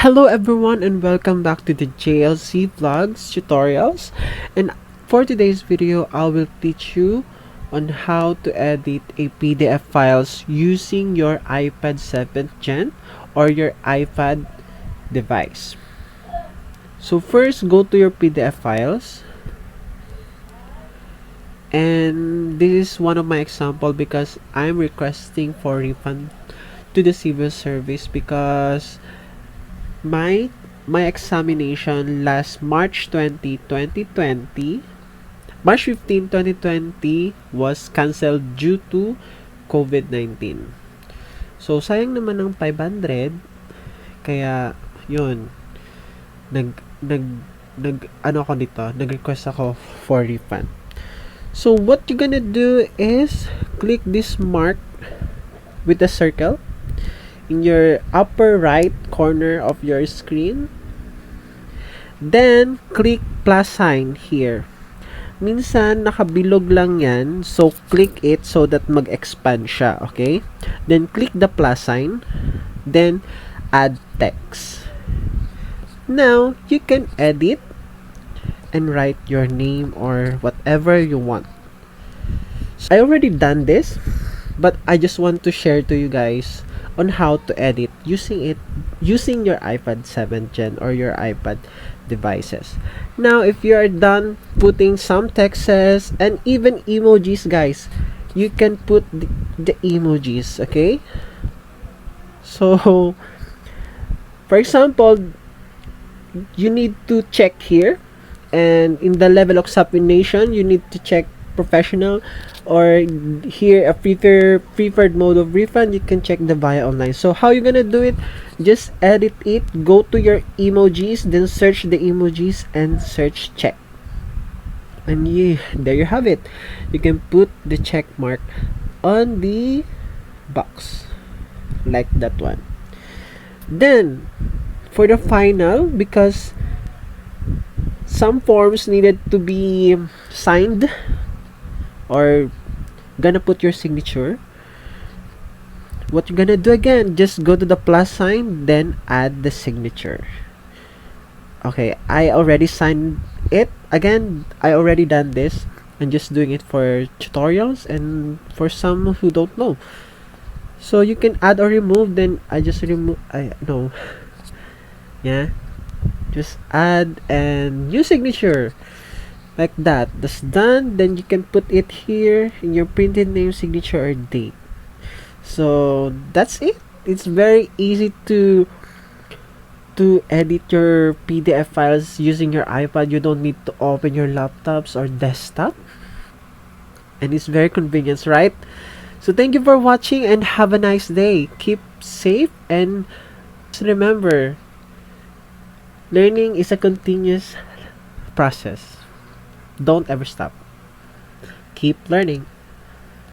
Hello everyone and welcome back to the JLC Vlogs tutorials, and for today's video I will teach you on how to edit a PDF files using your iPad 7th gen or your iPad device. So first, go to your PDF files, and this is one of my example because I'm requesting for refund to the civil service because my examination last March 15, 2020 was cancelled due to COVID-19. So sayang naman ng 500, kaya yun, nag nag nag ano ako dito, nag-request ako for refund. So what you're gonna do is click this mark with the circle in your upper right corner of your screen. Then, click plus sign here. Minsan, nakabilog lang yan. So, click it so that mag-expand siya. Okay? Then, click the plus sign. Then, add text. Now, you can edit and write your name or whatever you want. So, I already done this, but I just want to share to you guys on how to edit using your iPad 7th gen or your iPad devices. Now, if you are done putting some texts and even emojis, guys, you can put the emojis, okay? So, for example, you need to check here, and in the level of submission, you need to check professional, or here a preferred mode of refund, you can check the via online. So how you gonna do it? Just edit it, go to your emojis, then search the emojis and search check, and there you have it. You can put the check mark on the box like that one. Then for the final, because some forms needed to be signed or gonna put your signature, what you're gonna do again, just go to the plus sign, then add the signature. Okay, I already signed it. Again, I already done this. I'm just doing it for tutorials and for some who don't know. So you can add or remove, then I just remove, yeah, just add and new signature. Like that. That's done. Then you can put it here in your printed name, signature, or date. So that's it. It's very easy to edit your PDF files using your iPad. You don't need to open your laptops or desktop, and it's very convenient, right? So thank you for watching and have a nice day. Keep safe, and just remember, learning is a continuous process. Don't ever stop. Keep learning.